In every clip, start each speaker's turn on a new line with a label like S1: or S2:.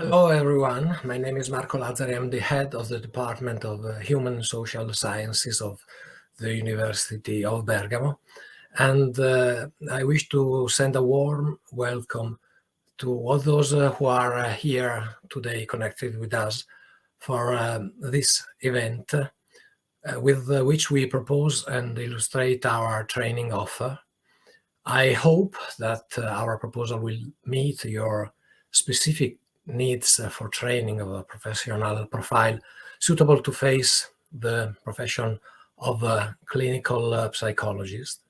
S1: Hello everyone, my name is Marco Lazzari. I'm the head of the Department of Human and Social Sciences of the University of Bergamo, and I wish to send a warm welcome to all those who are here today connected with us for this event with which we propose and illustrate our training offer. I hope that our proposal will meet your specific needs for training of a professional profile suitable to face the profession of a clinical psychologist.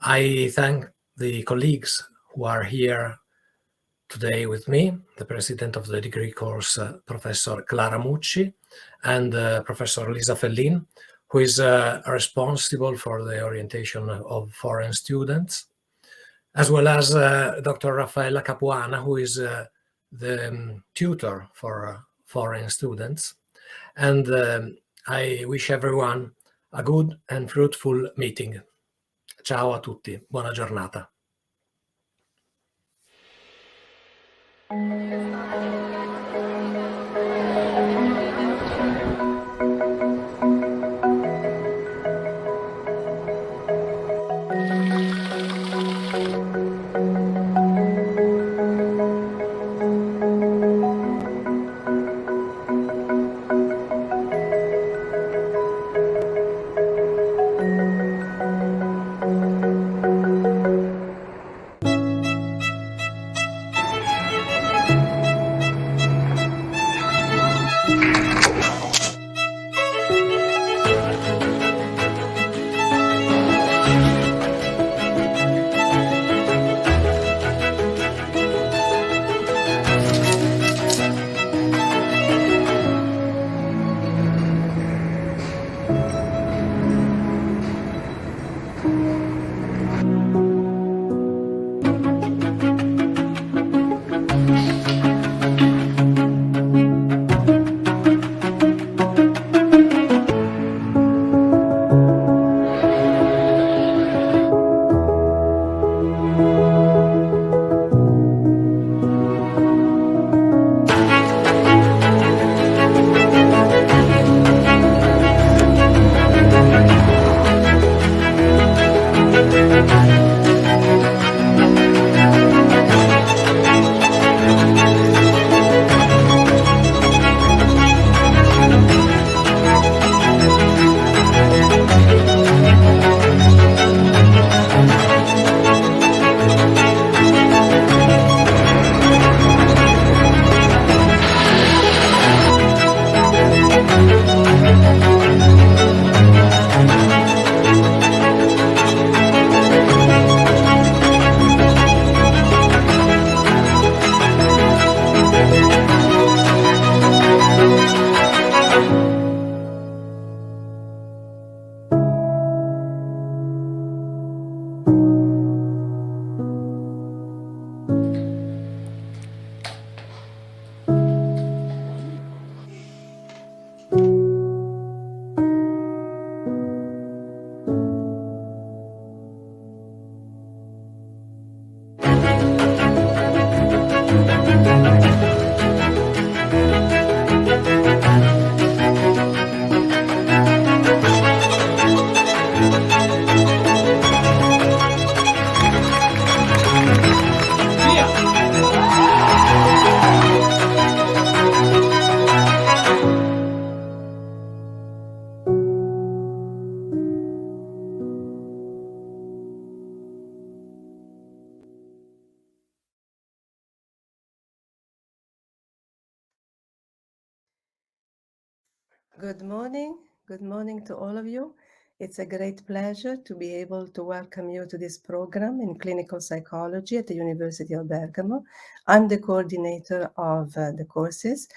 S1: I thank the colleagues who are here today with me, the president of the degree course, Professor Clara Mucci, and Professor Lisa Fellin, who is responsible for the orientation of foreign students, as well as Dr. Raffaella Capuana, who is the tutor for foreign students. And I wish everyone a good and fruitful meeting. Ciao a tutti, buona giornata.
S2: Good morning to all of you. It's a great pleasure to be able to welcome you to this program in clinical psychology at the University of Bergamo. I'm the coordinator of the courses,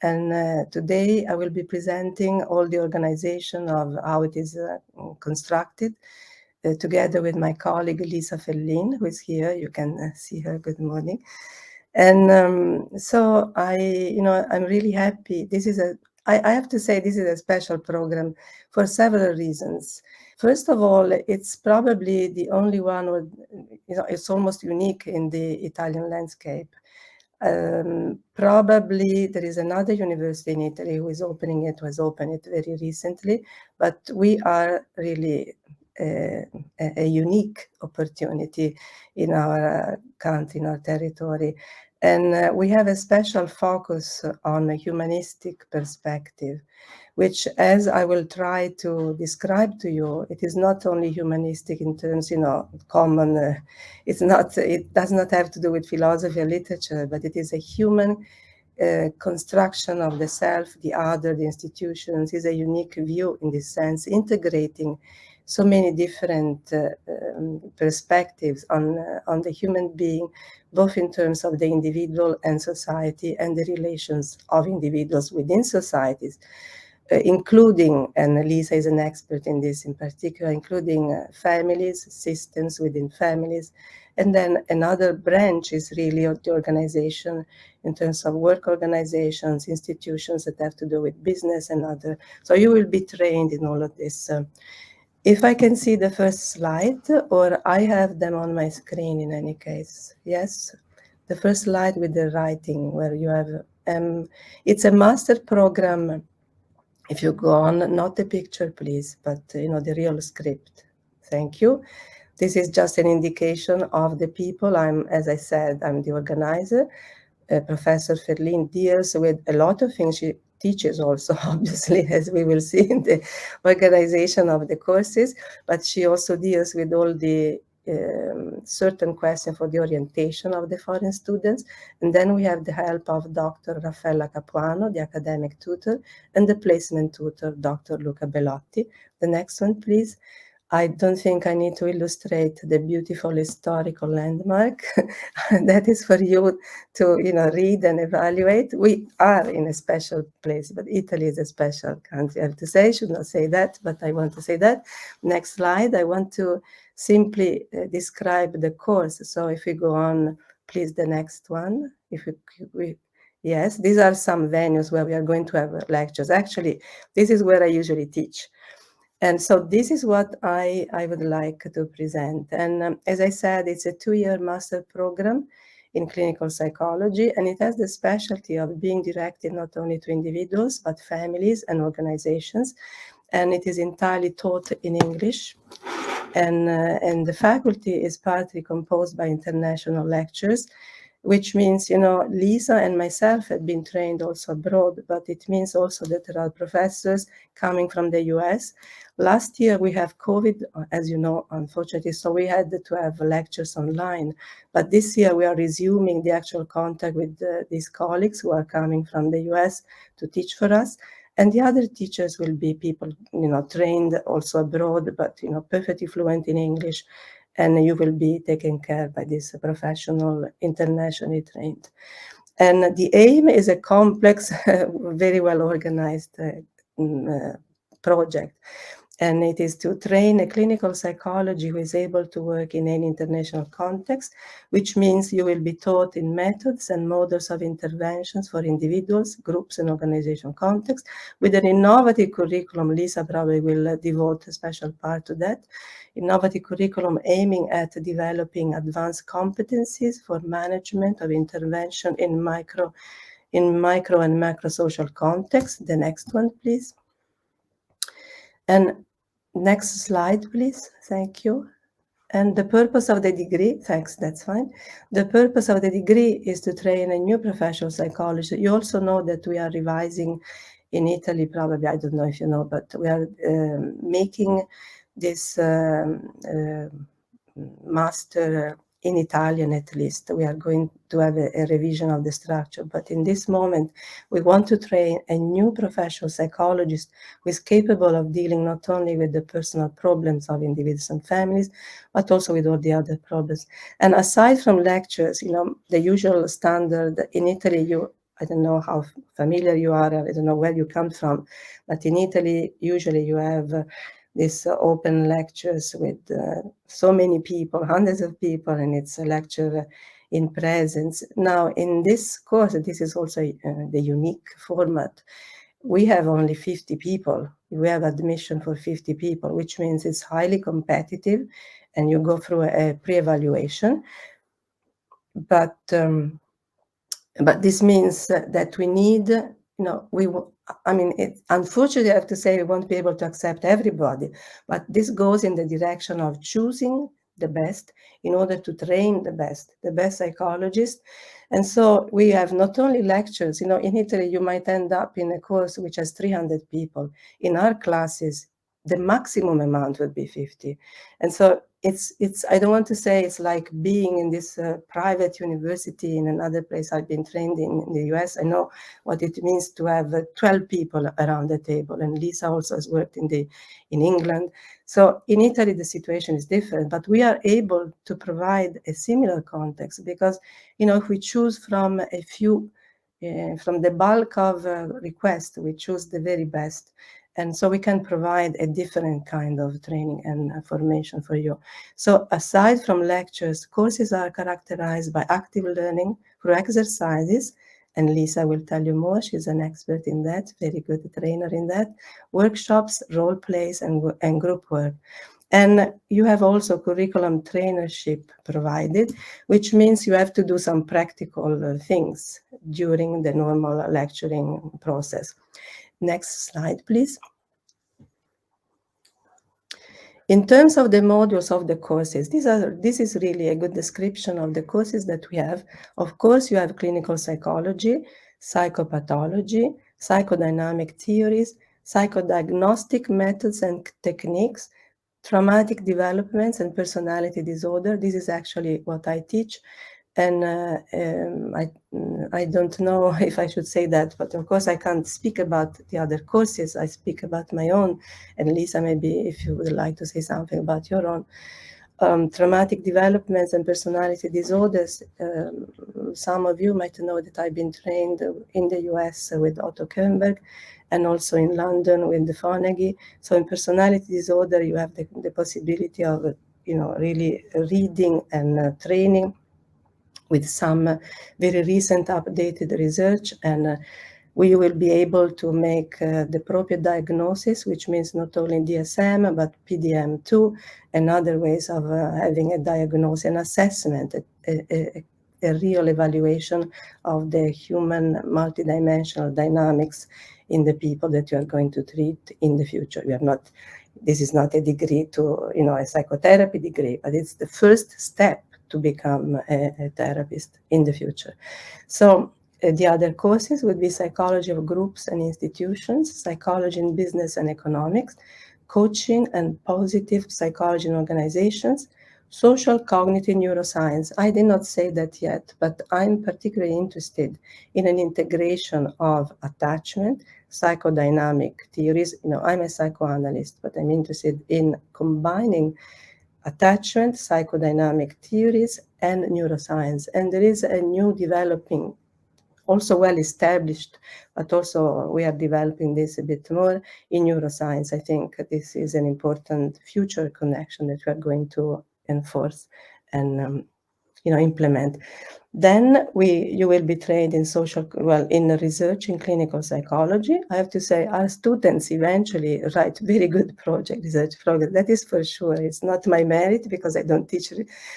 S2: and today I will be presenting all the organization of how it is constructed together with my colleague Lisa Fellin, who is here. You can see her. Good morning. And so I'm really happy. I have to say this is a special program for several reasons. First of all, it's probably the only one, or it's almost unique in the Italian landscape. Probably there is another university in Italy who is opening it, who has opened it very recently, but we are really a unique opportunity in our country, in our territory. And we have a special focus on a humanistic perspective, which, as I will try to describe to you, it is not only humanistic in terms, common, it does not have to do with philosophy or literature, but it is a human construction of the self, the other, the institutions. Is a unique view in this sense, integrating so many different perspectives on the human being, both in terms of the individual and society, and the relations of individuals within societies. Including, and Lisa is an expert in this in particular, including families, systems within families. And then another branch is really the organization in terms of work organizations, institutions that have to do with business and other. So you will be trained in all of this. If I can see the first slide, or I have them on my screen in any case. Yes, the first slide with the writing where you have, it's a master program. If you go on, not the picture, please, but the real script. Thank you. This is just an indication of the people. As I said, I'm the organizer. Professor Ferlin deals with a lot of things. She teaches also, obviously, as we will see in the organization of the courses, but she also deals with all the certain questions for the orientation of the foreign students. And then we have the help of Dr. Raffaella Capuano, the academic tutor, and the placement tutor, Dr. Luca Bellotti. The next one, please. I don't think I need to illustrate the beautiful historical landmark. That is for you to read and evaluate. We are in a special place, but Italy is a special country. I have to say, I should not say that, but I want to say that. Next slide. I want to simply describe the course. So if we go on, please, the next one. Yes, these are some venues where we are going to have lectures. Actually, this is where I usually teach. And so this is what I would like to present. And as I said, it's a 2-year master program in clinical psychology, and it has the specialty of being directed not only to individuals, but families and organizations. And it is entirely taught in English. And the faculty is partly composed by international lecturers, which means, Lisa and myself have been trained also abroad, but it means also that there are professors coming from the US. Last year we have COVID, as you know, unfortunately, so we had to have lectures online. But this year we are resuming the actual contact with these colleagues who are coming from the US to teach for us. And the other teachers will be people, trained also abroad, but, perfectly fluent in English. And you will be taken care by this professional, internationally trained. And the aim is a complex, very well organized project. And it is to train a clinical psychologist who is able to work in any international context, which means you will be taught in methods and models of interventions for individuals, groups, and organizational contexts with an innovative curriculum. Lisa probably will devote a special part to that. Innovative curriculum aiming at developing advanced competencies for management of intervention in micro and macro social context. The next one, please. And next slide, please. Thank you. And the purpose of the degree, thanks, that's fine. The purpose of the degree is to train a new professional psychologist. You also know that we are revising in Italy, probably, I don't know if you know, but we are making this master in Italian, at least. We are going to have a revision of the structure. But in this moment, we want to train a new professional psychologist who is capable of dealing not only with the personal problems of individuals and families, but also with all the other problems. And aside from lectures, the usual standard in Italy, I don't know how familiar you are, I don't know where you come from, but in Italy, usually you have these open lectures with so many people, hundreds of people, and it's a lecture in presence. Now, in this course, this is also the unique format. We have only 50 people. We have admission for 50 people, which means it's highly competitive, and you go through a pre-evaluation. But But this means that we need, unfortunately, I have to say we won't be able to accept everybody, but this goes in the direction of choosing the best in order to train the best psychologists. And so we have not only lectures, in Italy, you might end up in a course which has 300 people. In our classes, the maximum amount would be 50. And so it's I don't want to say it's like being in this private university in another place. I've been trained in the US. I know what it means to have 12 people around the table. And Lisa also has worked in England. So in Italy, the situation is different, but we are able to provide a similar context because, if we choose from a few, from the bulk of requests, we choose the very best. And so we can provide a different kind of training and formation for you. So aside from lectures, courses are characterized by active learning through exercises, and Lisa will tell you more. She's an expert in that, very good trainer in that. Workshops, role plays, and group work. And you have also curriculum trainership provided, which means you have to do some practical things during the normal lecturing process. Next slide, please. In terms of the modules of the courses, this is really a good description of the courses that we have. Of course, you have clinical psychology, psychopathology, psychodynamic theories, psychodiagnostic methods and techniques, traumatic developments and personality disorder. This is actually what I teach. And I don't know if I should say that, but of course I can't speak about the other courses. I speak about my own. And Lisa, maybe if you would like to say something about your own. Traumatic developments and personality disorders. Some of you might know that I've been trained in the US with Otto Kernberg and also in London with the Fonagy. So in personality disorder, you have the possibility of, really reading and training with some very recent updated research, and we will be able to make the proper diagnosis, which means not only DSM, but PDM2 and other ways of having a diagnosis and assessment, a real evaluation of the human multidimensional dynamics in the people that you are going to treat in the future. This is not a degree to, a psychotherapy degree, but it's the first step to become a therapist in the future. So the other courses would be psychology of groups and institutions, psychology in business and economics, coaching and positive psychology in organizations, social cognitive neuroscience. I did not say that yet, but I'm particularly interested in an integration of attachment, psychodynamic theories. I'm a psychoanalyst, but I'm interested in combining attachment, psychodynamic theories, and neuroscience. And there is a new developing, also well established, but also we are developing this a bit more in neuroscience. I think this is an important future connection that we are going to enforce and implement. Then you will be trained in research in clinical psychology. I have to say our students eventually write very good research projects. That is for sure. It's not my merit because I don't teach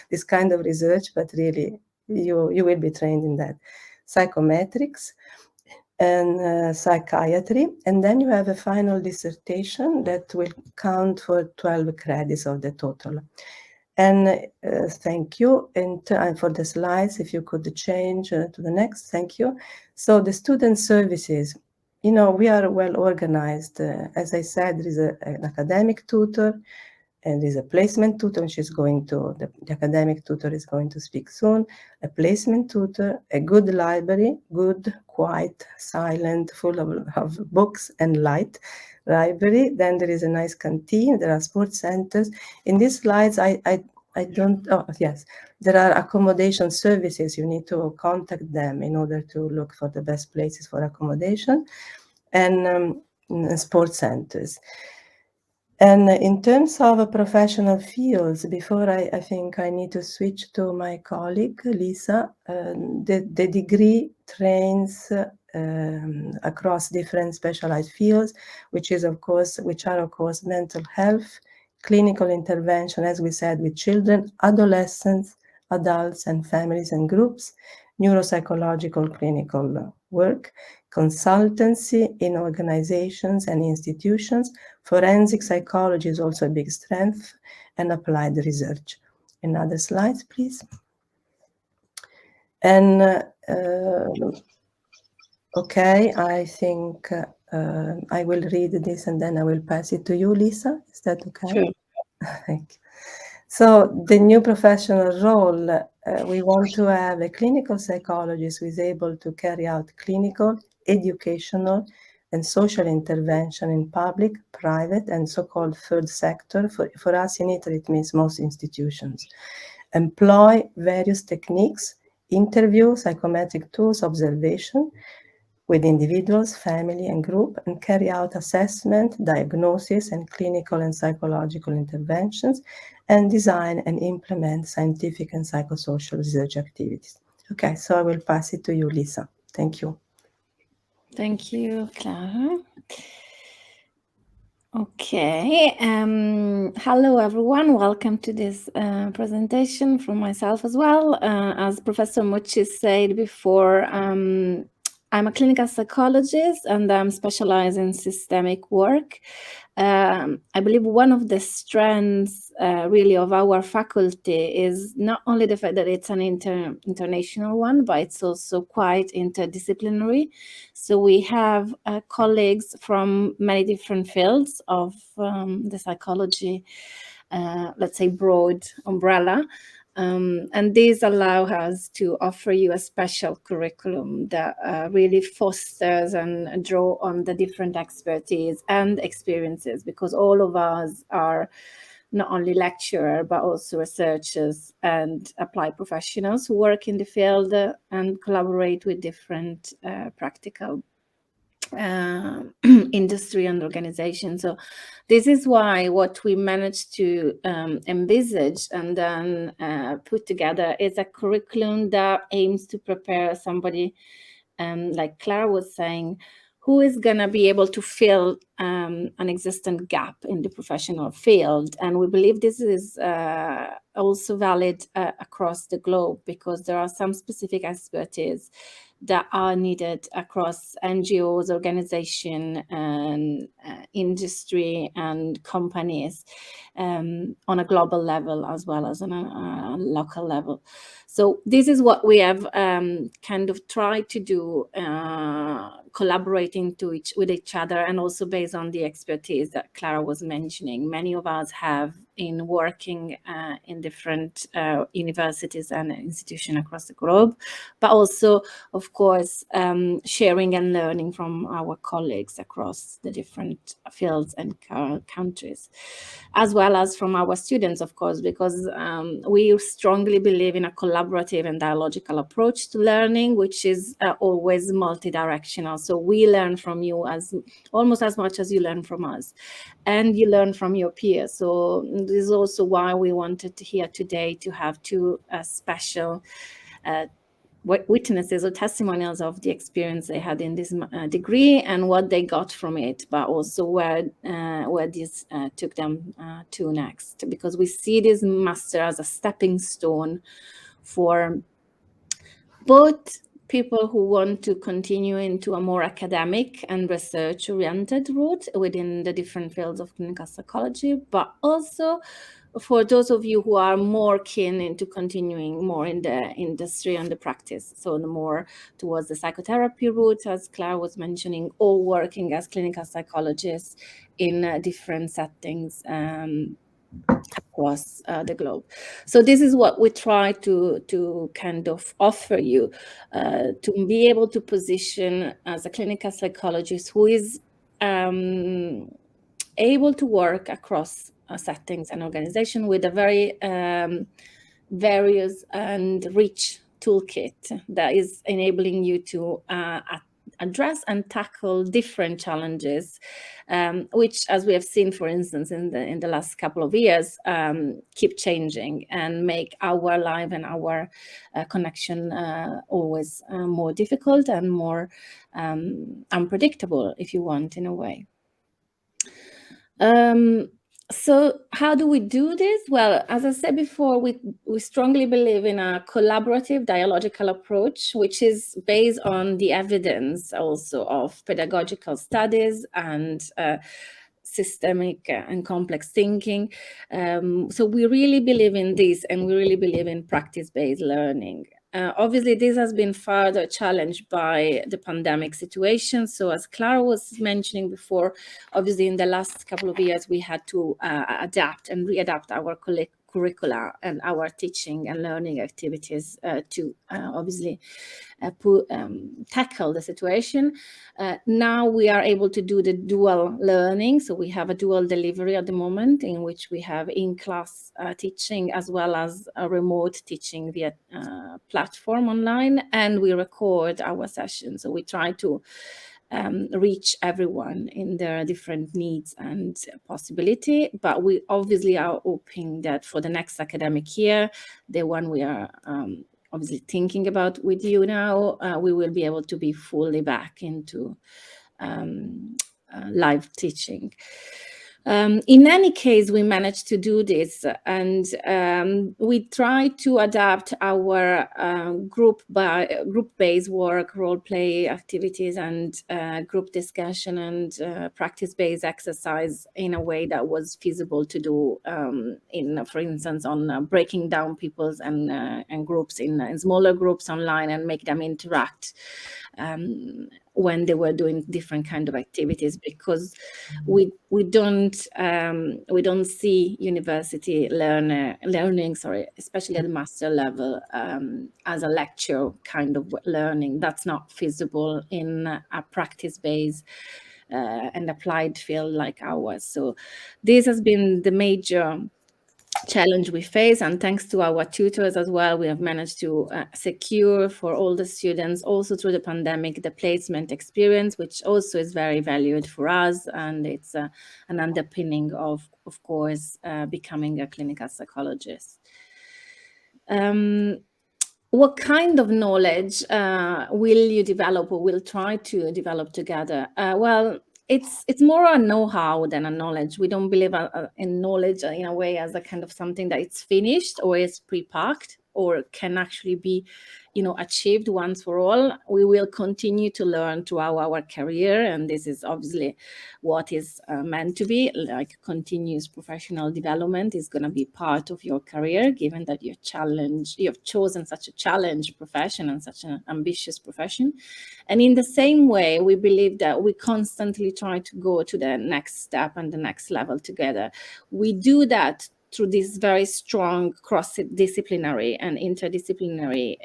S2: this kind of research, but really you will be trained in that. Psychometrics and psychiatry. And then you have a final dissertation that will count for 12 credits of the total. And thank you. And for the slides, if you could change to the next, thank you. So the student services, we are well organized. As I said, there is an academic tutor and there's a placement tutor. She's going to, the academic tutor is going to speak soon. A placement tutor, a good library, good, quiet, silent, full of books and light library. Then there is a nice canteen. There are sports centers. In these slides, I don't, oh yes, there are accommodation services. You need to contact them in order to look for the best places for accommodation and sports centers. And in terms of professional fields, before I think I need to switch to my colleague, Lisa, the degree trains across different specialized fields, which are of course mental health, clinical intervention, as we said, with children, adolescents, adults and families and groups, neuropsychological clinical work, consultancy in organizations and institutions. Forensic psychology is also a big strength, and applied research. Another slide, please. And okay, I think I will read this and then I will pass it to you, Lisa. Is that okay?
S3: Sure.
S2: Thank you. So the new professional role, we want to have a clinical psychologist who is able to carry out clinical, educational, and social intervention in public, private, and so-called third sector. For us in Italy, it means most institutions. Employ various techniques, interview, psychometric tools, observation, with individuals, family, and group, and carry out assessment, diagnosis, and clinical and psychological interventions, and design and implement scientific and psychosocial research activities. Okay, so I will pass it to you, Lisa. Thank you.
S3: Thank you, Clara. Okay, hello everyone. Welcome to this presentation from myself as well. As Professor Mucci said before, I'm a clinical psychologist and I'm specialized in systemic work. I believe one of the strengths really of our faculty is not only the fact that it's an international one, but it's also quite interdisciplinary. So we have colleagues from many different fields of the psychology, let's say broad umbrella. And these allow us to offer you a special curriculum that really fosters and draw on the different expertise and experiences, because all of us are not only lecturers, but also researchers and applied professionals who work in the field and collaborate with different practical industry and organization. So this is why what we managed to envisage and then put together is a curriculum that aims to prepare somebody, like Clara was saying, who is going to be able to fill an existent gap in the professional field. And we believe this is also valid across the globe, because there are some specific expertise that are needed across NGOs, organization, and industry and companies on a global level as well as on a local level. So this is what we have kind of tried to do, collaborating with each other, and also based on the expertise that Clara was mentioning. Many of us have in working in different universities and institutions across the globe, but also, of course, sharing and learning from our colleagues across the different fields and countries, as well as from our students, of course, because we strongly believe in a collaborative and dialogical approach to learning, which is always multi-directional. So we learn from you almost as much as you learn from us, and you learn from your peers. So this is also why we wanted here today to have two special witnesses or testimonials of the experience they had in this degree and what they got from it, but also where this took them to next, because we see this master as a stepping stone for both people who want to continue into a more academic and research-oriented route within the different fields of clinical psychology, but also for those of you who are more keen into continuing more in the industry and the practice, so the more towards the psychotherapy route, as Clara was mentioning, or working as clinical psychologists in different settings across the globe. So this is what we try to kind of offer you, to be able to position as a clinical psychologist who is able to work across settings and organization with a very various and rich toolkit that is enabling you to address and tackle different challenges, which, as we have seen, for instance, in the last couple of years, keep changing and make our life and our connection always more difficult and more unpredictable, if you want, in a way. So how do we do this? Well, as I said before, we strongly believe in a collaborative dialogical approach, which is based on the evidence also of pedagogical studies and systemic and complex thinking. So we really believe in this, and we really believe in practice-based learning. Obviously, this has been further challenged by the pandemic situation. So as Clara was mentioning before, obviously in the last couple of years, we had to adapt and readapt our curricula and our teaching and learning activities to obviously tackle the situation. Now we are able to do the dual learning. So we have a dual delivery at the moment, in which we have in-class teaching as well as a remote teaching via platform online, and we record our sessions. So we try to reach everyone in their different needs and possibility. But we obviously are hoping that for the next academic year, the one we are obviously thinking about with you now, we will be able to be fully back into live teaching. In any case, we managed to do this, and we try to adapt our group-based work, role-play activities, and group discussion and practice-based exercise in a way that was feasible to do, for instance, on breaking down people's and groups in smaller groups online and make them interact when they were doing different kind of activities, because we don't see university learning, especially at the master level, as a lecture kind of learning. That's not feasible in a practice-based and applied field like ours. So this has been the major challenge we face, and thanks to our tutors as well, we have managed to secure for all the students, also through the pandemic, the placement experience, which also is very valued for us, and it's an underpinning of course, becoming a clinical psychologist. What kind of knowledge will you develop or will try to develop together? Well, it's more a know-how than a knowledge. We don't believe in knowledge in a way as a kind of something that it's finished or is pre-packed or can actually be, achieved once for all. We will continue to learn throughout our career, and this is obviously what is meant to be, like continuous professional development is going to be part of your career, given that you've chosen such a challenge profession and such an ambitious profession. And in the same way, we believe that we constantly try to go to the next step and the next level together. We do that through this very strong cross-disciplinary and interdisciplinary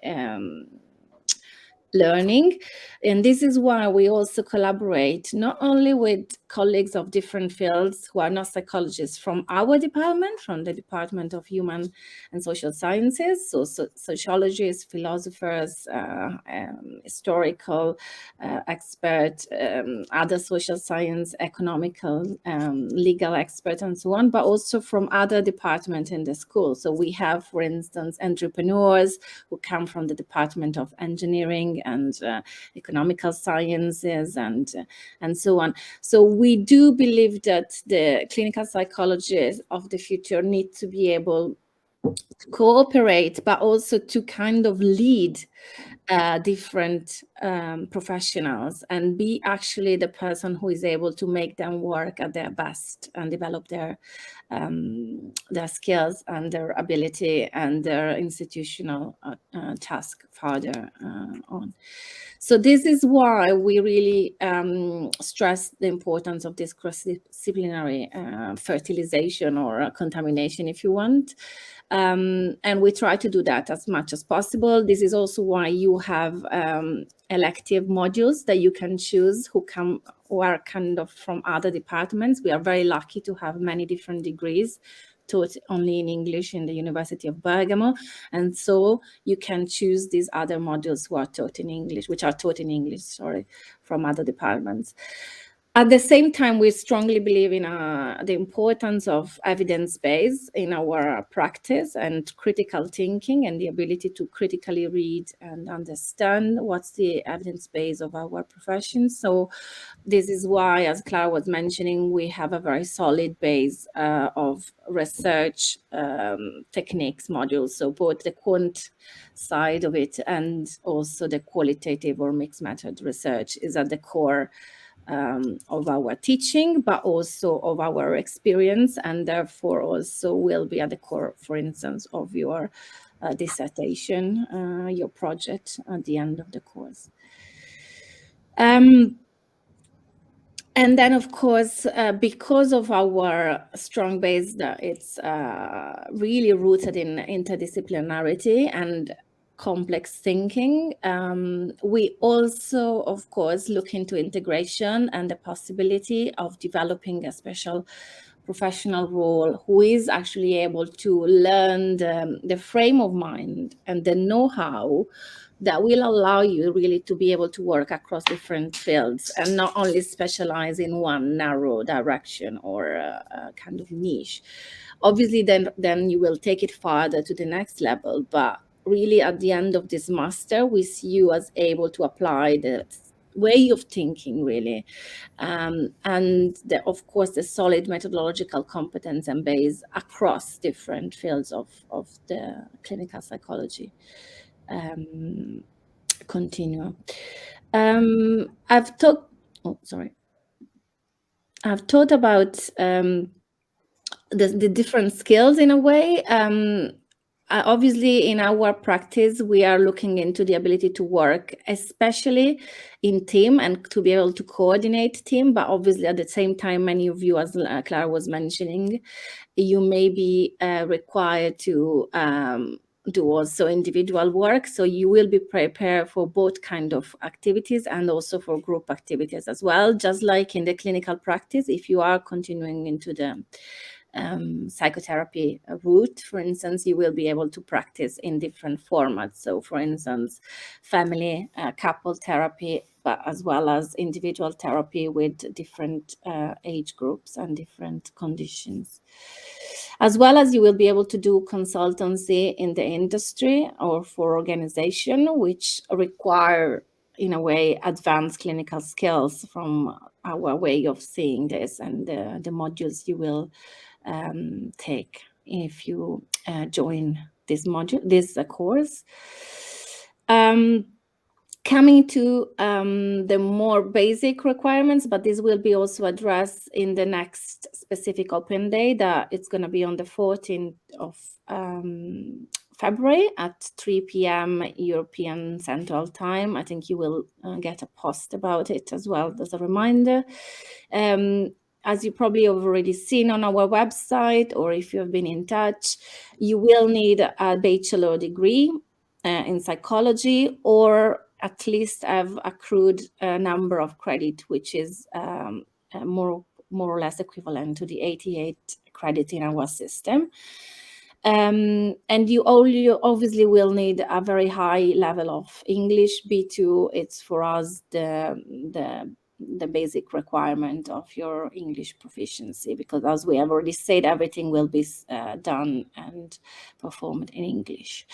S3: learning. And this is why we also collaborate not only with colleagues of different fields who are not psychologists from our department, from the Department of Human and Social Sciences, so sociologists, philosophers, historical experts, other social science, economical, legal experts, and so on, but also from other departments in the school. So we have, for instance, entrepreneurs who come from the Department of Engineering and economical sciences and so on. So we do believe that the clinical psychologists of the future need to be able to cooperate, but also to kind of lead different professionals and be actually the person who is able to make them work at their best and develop their skills and their ability and their institutional task further on. So this is why we really stress the importance of this cross-disciplinary fertilization or contamination, if you want. And we try to do that as much as possible. This is also why you have elective modules that you can choose who are kind of from other departments. We are very lucky to have many different degrees taught only in English in the University of Bergamo. And so you can choose these other modules which are taught in English, from other departments. At the same time, we strongly believe in the importance of evidence-based in our practice and critical thinking and the ability to critically read and understand what's the evidence base of our profession. So this is why, as Clara was mentioning, we have a very solid base of research techniques modules. So both the quant side of it and also the qualitative or mixed method research is at the core of our teaching, but also of our experience, and therefore also will be at the core, for instance, of your dissertation, your project at the end of the course. And then, of course, because of our strong base, it's really rooted in interdisciplinarity and complex thinking. We also, of course, look into integration and the possibility of developing a special professional role who is actually able to learn the frame of mind and the know-how that will allow you really to be able to work across different fields and not only specialize in one narrow direction or a kind of niche. Obviously, then you will take it farther to the next level, but really at the end of this master, we see you as able to apply the way of thinking, really, and of course the solid methodological competence and base across different fields of the clinical psychology continuum. I've talked about the different skills in a way. Obviously, in our practice, we are looking into the ability to work, especially in team, and to be able to coordinate team. But obviously, at the same time, many of you, as Clara was mentioning, you may be required to do also individual work. So you will be prepared for both kind of activities and also for group activities as well. Just like in the clinical practice, if you are continuing into the psychotherapy route, for instance, you will be able to practice in different formats. So for instance, family, couple therapy, but as well as individual therapy with different age groups and different conditions. As well as you will be able to do consultancy in the industry or for organization, which require, in a way, advanced clinical skills from our way of seeing this and the modules you will take if you join this course. Coming to the more basic requirements, but this will be also addressed in the next specific open day that it's going to be on the 14th of February at 3 p.m. European Central Time. I think you will get a post about it as well as a reminder. As you probably have already seen on our website, or if you have been in touch, you will need a bachelor degree in psychology, or at least have accrued a number of credit, which is more or less equivalent to the 88 credit in our system. And you obviously will need a very high level of English. B2, it's for us the basic requirement of your English proficiency, because as we have already said, everything will be done and performed in English.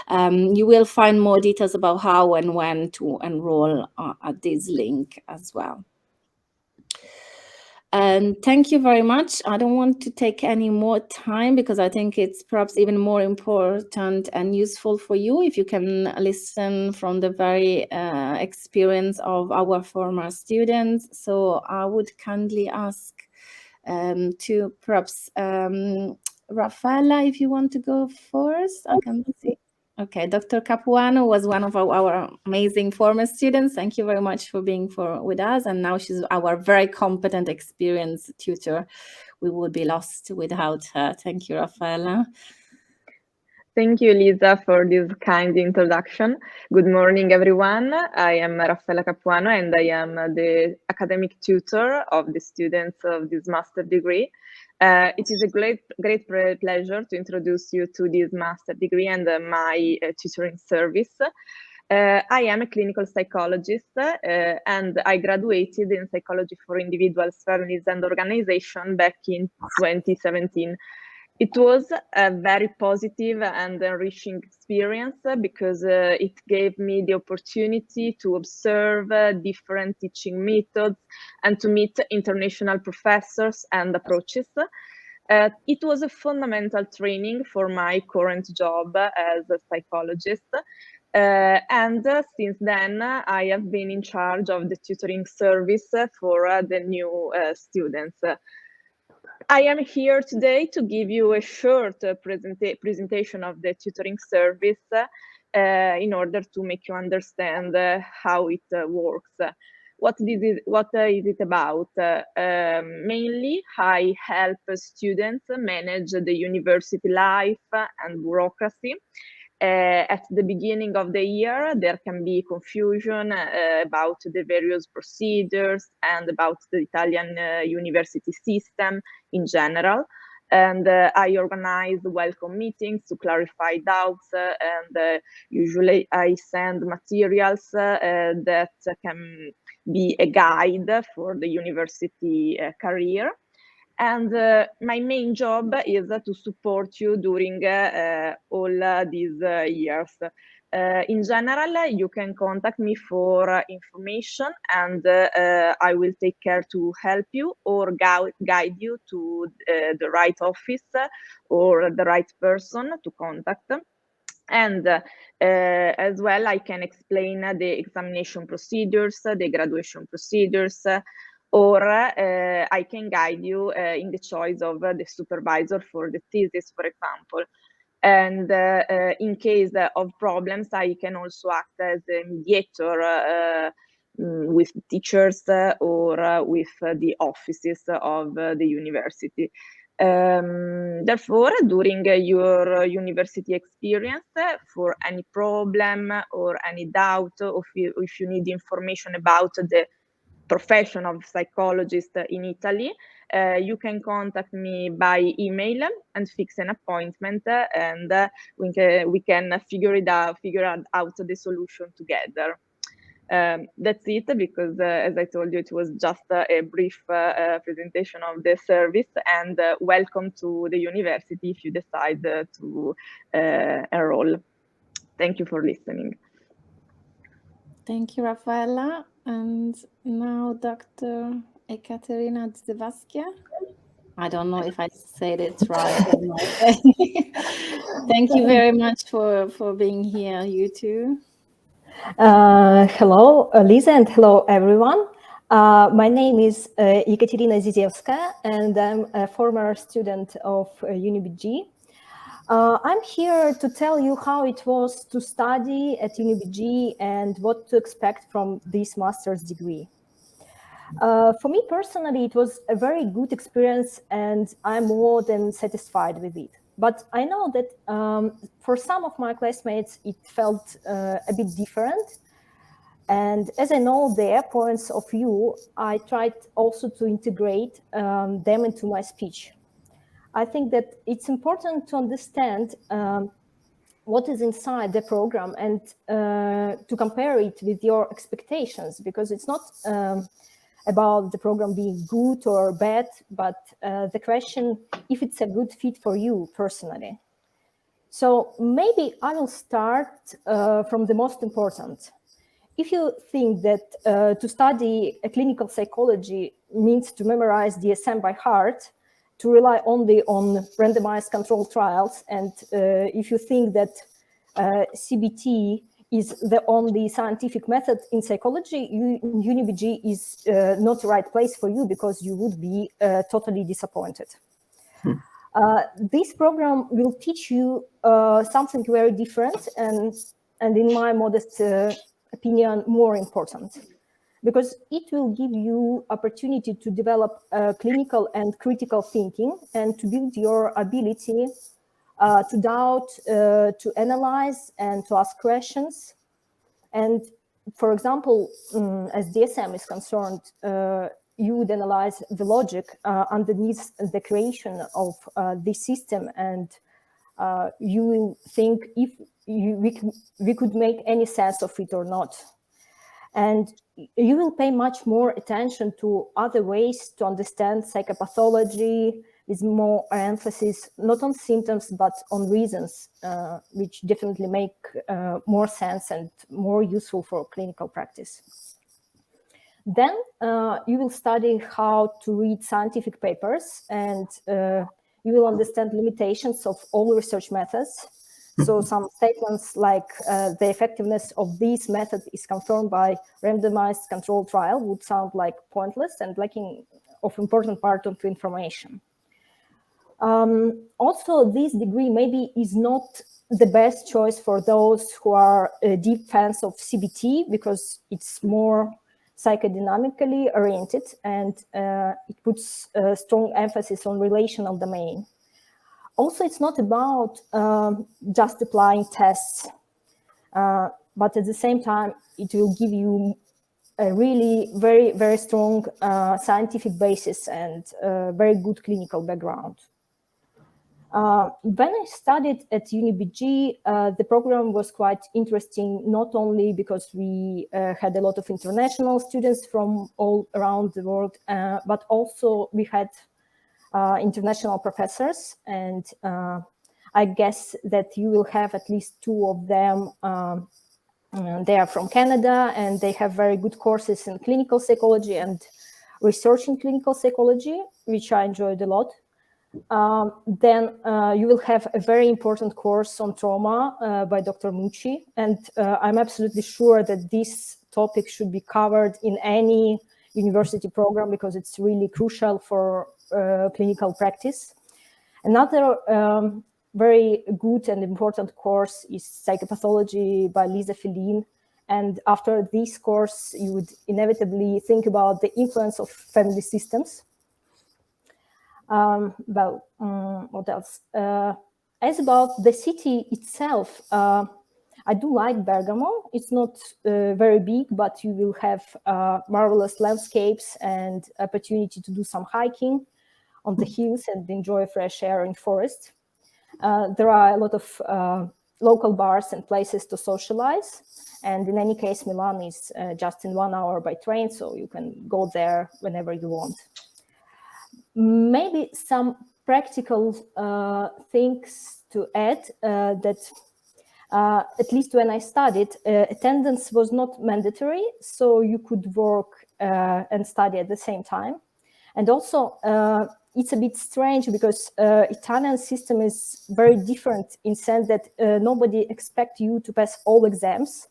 S3: You will find more details about how and when to enroll at this link as well. And thank you very much. I don't want to take any more time because I think it's perhaps even more important and useful for you if you can listen from the very experience of our former students. So I would kindly ask to perhaps Raffaella, if you want to go first. I can see. Okay, Dr. Capuano was one of our amazing former students. Thank you very much for being with us. And now she's our very competent, experienced tutor. We would be lost without her. Thank you, Raffaella.
S4: Thank you, Lisa, for this kind introduction. Good morning, everyone. I am Raffaella Capuano, and I am the academic tutor of the students of this master degree. It is a great pleasure to introduce you to this master degree and my tutoring service. I am a clinical psychologist and I graduated in Psychology for Individuals, Families and Organization back in 2017. It was a very positive and enriching experience because it gave me the opportunity to observe different teaching methods and to meet international professors and approaches. It was a fundamental training for my current job as a psychologist. And since then, I have been in charge of the tutoring service for the new students. I am here today to give you a short presentation of the tutoring service in order to make you understand how it works. What is it about? Mainly, I help students manage the university life and bureaucracy. At the beginning of the year, there can be confusion about the various procedures and about the Italian university system in general. And I organize welcome meetings to clarify doubts, and usually I send materials that can be a guide for the university career. And my main job is to support you during all these years. In general, you can contact me for information, and I will take care to help you or guide you to the right office or the right person to contact. And as well, I can explain the examination procedures, the graduation procedures, or I can guide you in the choice of the supervisor for the thesis, for example. And in case of problems, I can also act as a mediator with teachers or with the offices of the university. Therefore, during your university experience, for any problem or any doubt, or if you need information about the profession of psychologist in Italy, you can contact me by email and fix an appointment, and we can figure out the solution together. That's it, because as I told you, it was just a brief presentation of the service, and welcome to the university if you decide to enroll. Thank you for listening.
S3: Thank you, Raffaella. And now Dr. Ekaterina Dzivaskia. I don't know if I said it right. Thank you very much for being here, you two.
S5: Hello, Lisa, and hello, everyone. My name is Ekaterina Zizevskaya, and I'm a former student of UniBg. I'm here to tell you how it was to study at UniBg and what to expect from this master's degree. For me personally, it was a very good experience, and I'm more than satisfied with it. But I know that for some of my classmates, it felt a bit different. And as I know their points of view, I tried also to integrate them into my speech. I think that it's important to understand what is inside the program and to compare it with your expectations, because it's not about the program being good or bad, but the question if it's a good fit for you personally. So maybe I will start from the most important. If you think that to study a clinical psychology means to memorize DSM by heart, to rely only on randomized controlled trials, and if you think that CBT is the only scientific method in psychology, UniBg is not the right place for you, because you would be totally disappointed. This program will teach you something very different, and in my modest opinion, more important, because it will give you opportunity to develop clinical and critical thinking and to build your ability to doubt, to analyze, and to ask questions. And for example, as DSM is concerned, you would analyze the logic underneath the creation of this system, and you will think if we could make any sense of it or not. And you will pay much more attention to other ways to understand psychopathology, with more emphasis not on symptoms but on reasons, which definitely make more sense and more useful for clinical practice. Then you will study how to read scientific papers, and you will understand limitations of all research methods. So some statements like the effectiveness of this method is confirmed by randomized controlled trial would sound like pointless and lacking of important part of information. Also, this degree maybe is not the best choice for those who are deep fans of CBT, because it's more psychodynamically oriented, and it puts a strong emphasis on relational domain. Also, it's not about just applying tests, but at the same time, it will give you a really very, very strong scientific basis and very good clinical background. When I studied at UniBg, the program was quite interesting, not only because we had a lot of international students from all around the world, but also we had international professors, and I guess that you will have at least two of them. They are from Canada, and they have very good courses in clinical psychology and research in clinical psychology, which I enjoyed a lot. Then you will have a very important course on trauma by Dr. Mucci, and I'm absolutely sure that this topic should be covered in any university program because it's really crucial for clinical practice. Another very good and important course is psychopathology by Lisa Feline, and after this course you would inevitably think about the influence of family systems. What else? As about the city itself, I do like Bergamo. It's not very big, but you will have marvelous landscapes and opportunity to do some hiking on the hills and enjoy fresh air in forest. There are a lot of local bars and places to socialize. And in any case, Milan is just in 1 hour by train, so you can go there whenever you want. Maybe some practical things to add that at least when I studied, attendance was not mandatory, so you could work and study at the same time. And also, it's a bit strange because Italian system is very different in the sense that nobody expects you to pass all exams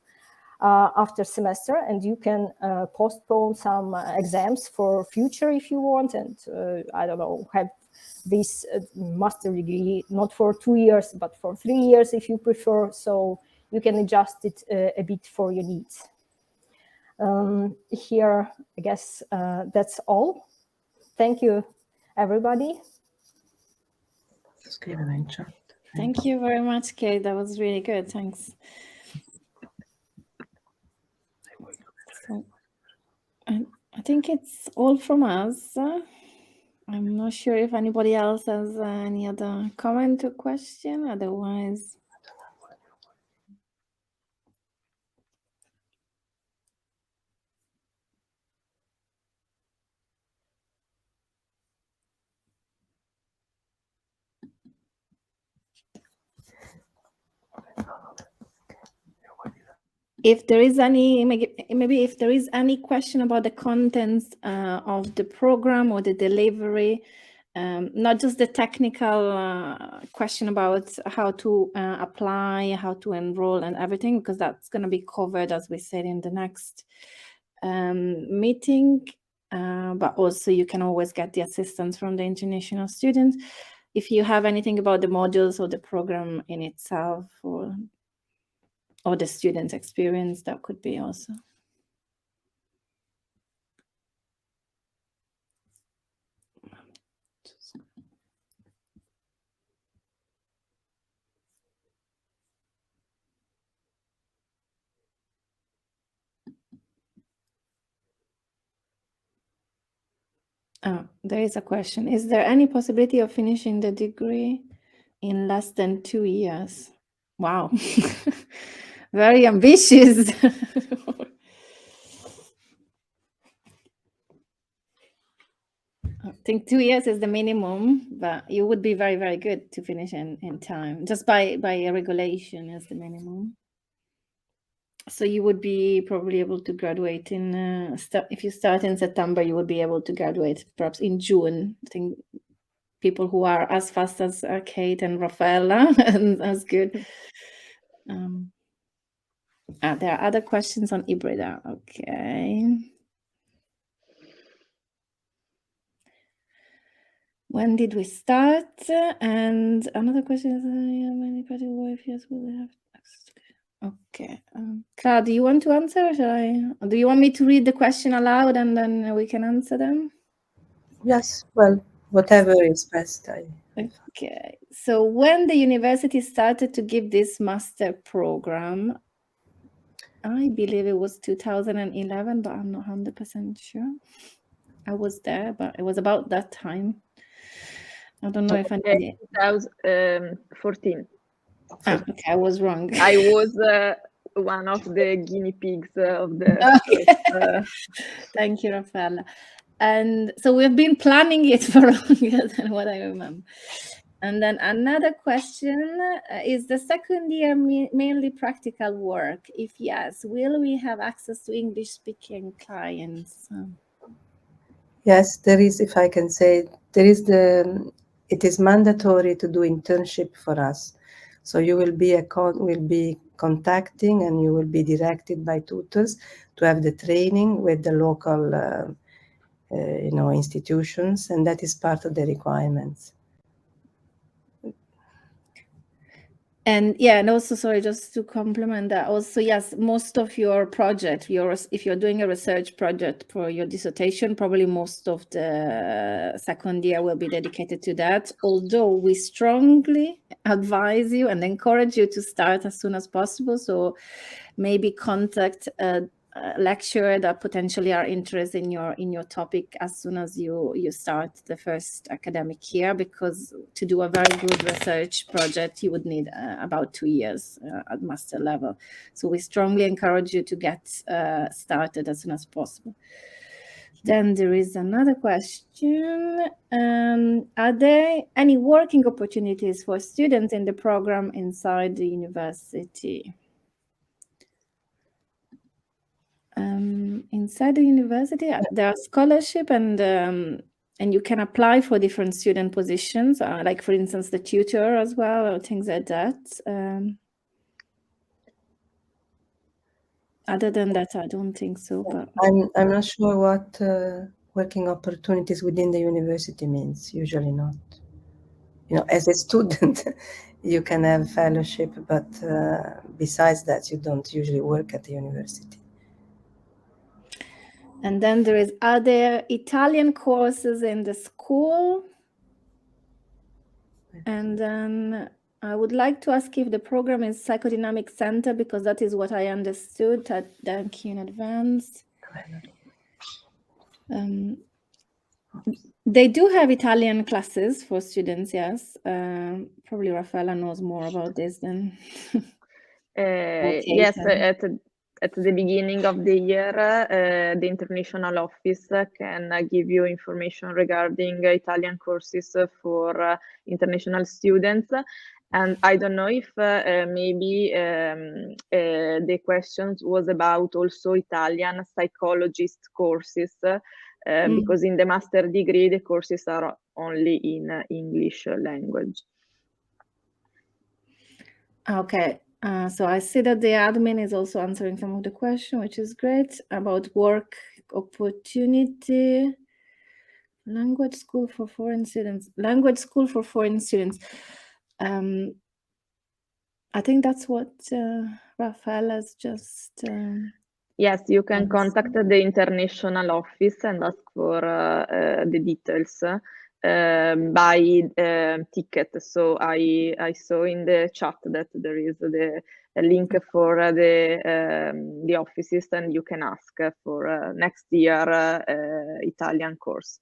S5: after semester, and you can postpone some exams for future if you want, and I don't know, have this master degree not for 2 years but for 3 years if you prefer, so you can adjust it a bit for your needs. Here, I guess that's all. Thank you, everybody.
S3: Thank you very much, Kate. That was really good. Thanks. So, I think it's all from us. I'm not sure if anybody else has any other comment or question. Otherwise, if there is any, maybe if there is any question about the contents of the program or the delivery, not just the technical question about how to apply, how to enroll and everything, because that's going to be covered, as we said, in the next meeting. But also you can always get the assistance from the international students. If you have anything about the modules or the program in itself, or the student experience, that could be also. There is a question. Is there any possibility of finishing the degree in less than 2 years? Wow. Very ambitious. I think 2 years is the minimum, but you would be very, very good to finish in time, just by a regulation as the minimum. So you would be probably able to graduate in, if you start in September, you would be able to graduate perhaps in June. I think people who are as fast as Kate and Raffaella and as good. There are other questions on Ibrida. Okay. When did we start? And another question is, how many practical wife years will they have access to? Okay. Clara, do you want to answer? Or do you want me to read the question aloud and then we can answer them?
S2: Yes, well, whatever is best.
S3: Okay. So when the university started to give this master program, I believe it was 2011, but I'm not 100% sure. I was there, but it was about that time. I don't know if I did it.
S4: 2014.
S3: Okay, I was wrong.
S4: I was one of the guinea pigs of the first,
S3: Thank you, Raffaella. And so we've been planning it for longer than what I remember. And then another question, is the second year mainly practical work? If yes, will we have access to English-speaking clients?
S2: Yes, there is, if I can say, there is it is mandatory to do internship for us. So you will be contacting and you will be directed by tutors to have the training with the local institutions, and that is part of the requirements.
S3: And yeah, and also, sorry, just to complement that, also, yes, most of your project, if you're doing a research project for your dissertation, probably most of the second year will be dedicated to that. Although we strongly advise you and encourage you to start as soon as possible. So maybe contact a lecturer that potentially are interested in your topic as soon as you start the first academic year, because to do a very good research project you would need about 2 years at master level. So we strongly encourage you to get started as soon as possible. Then there is another question. Are there any working opportunities for students in the program inside the university? Inside the university, there are scholarship and you can apply for different student positions, like for instance the tutor as well, or things like that. Other than that, I don't think so. But
S2: I'm not sure what working opportunities within the university means. Usually not. As a student, you can have fellowship, but besides that, you don't usually work at the university.
S3: And then are there Italian courses in the school? And then I would like to ask if the program is Psychodynamic Center, because that is what I understood. Thank you in advance. They do have Italian classes for students, yes. Probably Raffaella knows more about this than
S4: yes, at the beginning of the year, the international office can give you information regarding Italian courses for international students. And I don't know if maybe the questions was about also Italian psychologist courses, because in the master degree, the courses are only in English language.
S3: Okay. So I see that the admin is also answering some of the questions, which is great, about work opportunity. Language school for foreign students. I think that's what Raffaella's just...
S4: Yes, you can contact the international office and ask for the details by ticket. So I saw in the chat that there is a link for the offices, and you can ask for next year Italian course.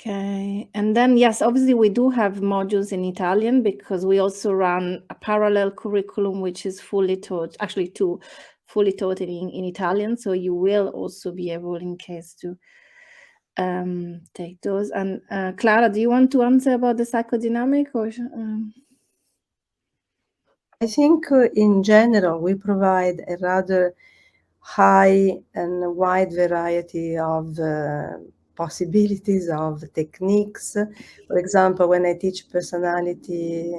S3: Okay, and then yes, obviously we do have modules in Italian because we also run a parallel curriculum which is fully taught, actually two fully taught in Italian, so you will also be able, in case, to take those. And Clara, do you want to answer about the psychodynamic or?
S2: I think in general we provide a rather high and wide variety of possibilities of techniques. For example, when I teach personality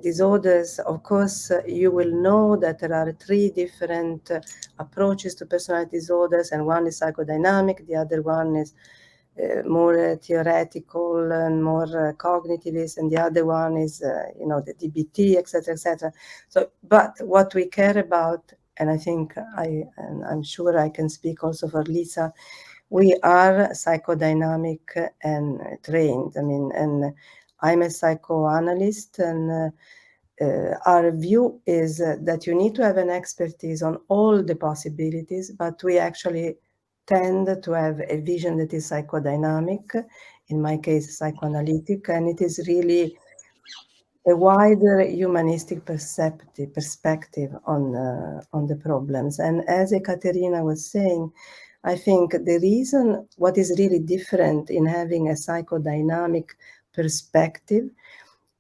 S2: disorders, of course, you will know that there are 3 different approaches to personality disorders, and one is psychodynamic, the other one is more theoretical and more cognitivist, and the other one is, the DBT, etc., etc. So, but what we care about, and I think I'm sure I can speak also for Lisa, we are psychodynamic and trained. I mean, and I'm a psychoanalyst, and our view is that you need to have an expertise on all the possibilities, but we actually tend to have a vision that is psychodynamic, in my case, psychoanalytic, and it is really a wider humanistic perspective on the problems. And as Ekaterina was saying, I think the reason, what is really different in having a psychodynamic perspective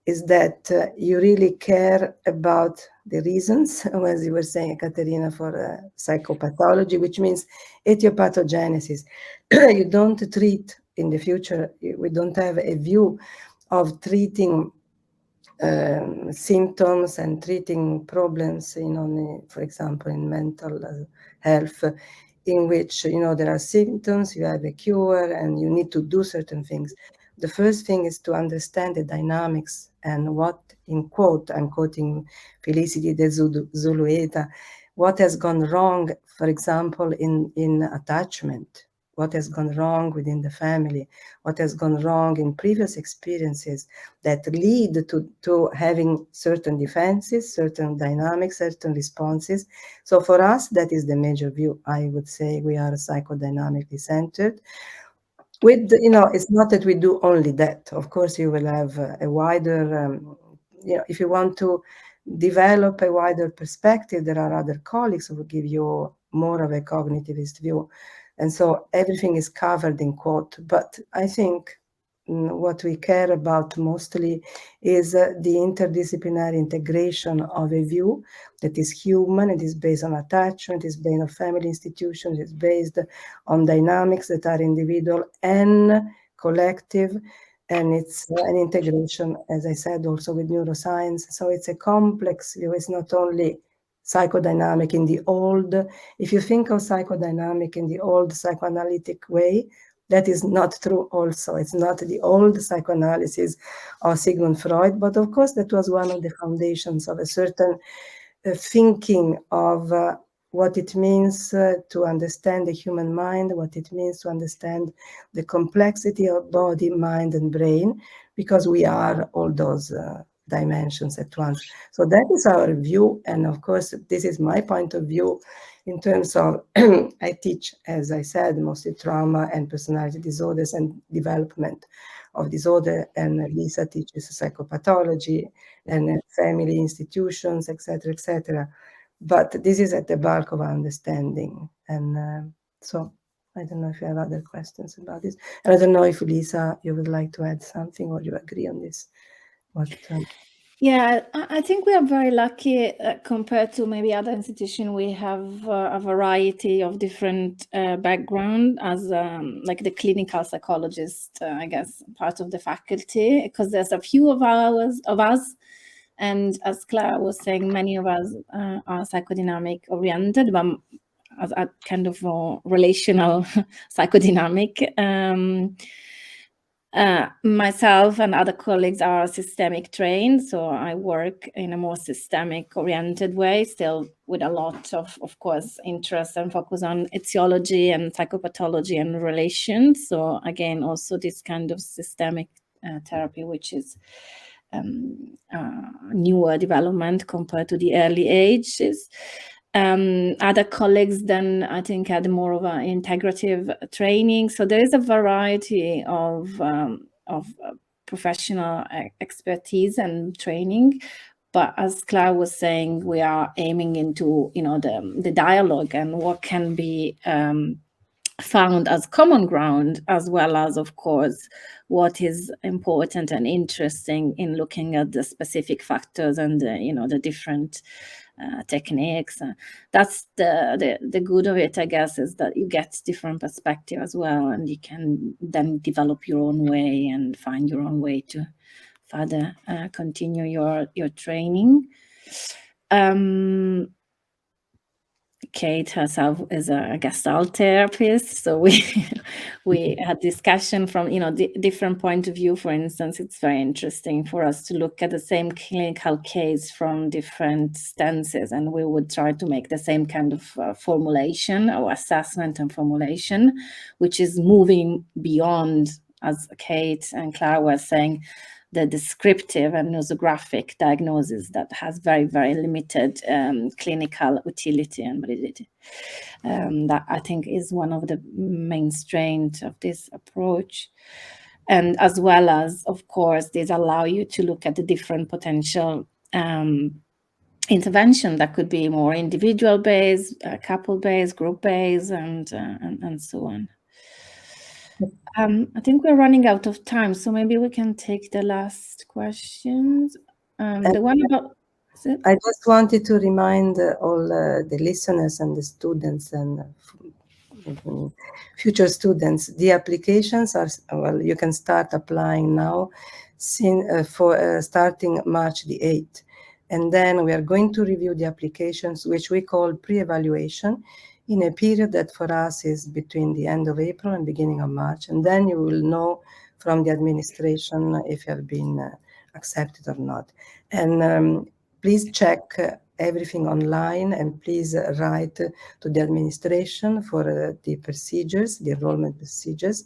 S2: is that you really care about the reasons, as you were saying, Ekaterina, for psychopathology, which means etiopathogenesis. You don't treat in the future, we don't have a view of treating symptoms and treating problems, for example, in mental health, in which, there are symptoms, you have a cure, and you need to do certain things. The first thing is to understand the dynamics and what, in quote, I'm quoting Felicity de Zulueta, what has gone wrong, for example, in attachment, what has gone wrong within the family, what has gone wrong in previous experiences that lead to having certain defenses, certain dynamics, certain responses. So for us, that is the major view. I would say we are psychodynamically centered. With, it's not that we do only that. Of course, you will have a wider, if you want to develop a wider perspective, there are other colleagues who will give you more of a cognitivist view. And so everything is covered in quote. But I think what we care about mostly is the interdisciplinary integration of a view that is human, it is based on attachment, it is based on family institutions, it is based on dynamics that are individual and collective, and it's an integration, as I said, also with neuroscience. So it's a complex view. It's not only psychodynamic in the old, if you think of psychodynamic in the old psychoanalytic way, that is not true also. It's not the old psychoanalysis of Sigmund Freud, but of course that was one of the foundations of a certain thinking of what it means to understand the human mind, what it means to understand the complexity of body, mind, and brain, because we are all those dimensions at once. So that is our view, and of course this is my point of view in terms of I teach, as I said, mostly trauma and personality disorders and development of disorder, and Lisa teaches psychopathology and family institutions, etc., etc. But this is at the bulk of our understanding, and so I don't know if you have other questions about this, and I don't know if Lisa, you would like to add something, or you agree on this.
S3: Yeah, I think we are very lucky compared to maybe other institutions. We have a variety of different background as like the clinical psychologist, I guess, part of the faculty, because there's a few of us, and as Clara was saying, many of us are psychodynamic oriented, but as a kind of relational psychodynamic. Myself and other colleagues are systemic trained, so I work in a more systemic oriented way, still with a lot of course, interest and focus on etiology and psychopathology and relations. So again, also this kind of systemic therapy, which is newer development compared to the early ages. Other colleagues then, I think, had more of an integrative training. So there is a variety of professional expertise and training. But as Claire was saying, we are aiming into, the dialogue and what can be found as common ground, as well as, of course, what is important and interesting in looking at the specific factors and the different techniques. That's the good of it, I guess, is that you get different perspective as well, and you can then develop your own way and find your own way to further continue your training. Kate herself is a Gestalt therapist, so we had discussion from different point of view. For instance, it's very interesting for us to look at the same clinical case from different stances, and we would try to make the same kind of formulation or assessment and formulation, which is moving beyond, as Kate and Clara were saying, the descriptive and nosographic diagnosis that has very, very limited clinical utility and validity. That I think is one of the main strengths of this approach. And as well as, of course, these allow you to look at the different potential intervention that could be more individual-based, couple-based, group-based, and so on. I think we're running out of time, so maybe we can take the last questions. The one about...
S2: I just wanted to remind all the listeners and the students and future students, the applications are, well, you can start applying now for starting March the 8th. And then we are going to review the applications, which we call pre-evaluation, in a period that for us is between the end of April and beginning of March. And then you will know from the administration if you have been accepted or not. And please check everything online, and please write to the administration for the procedures, the enrollment procedures.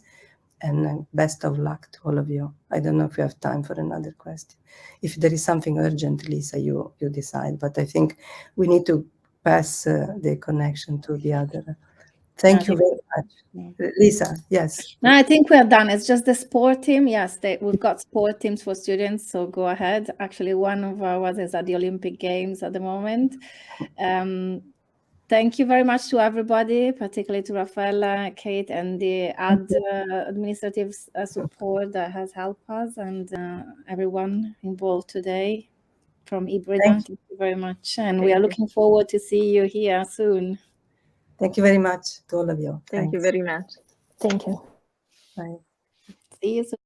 S2: And best of luck to all of you. I don't know if you have time for another question. If there is something urgent, Lisa, you decide. But I think we need to pass the connection to the other. Thank you very much. Lisa, yes.
S3: No, I think we're done. It's just the sport team. Yes, we've got sport teams for students, so go ahead. Actually, one of ours is at the Olympic Games at the moment. Thank you very much to everybody, particularly to Raffaella, Kate, and the administrative support that has helped us, and everyone involved today from Ibrida. Thank you very much. And we are looking forward to see you here soon.
S2: Thank you very much to all of you.
S4: Thank you very much.
S5: Thank you.
S2: Bye.
S3: See you soon.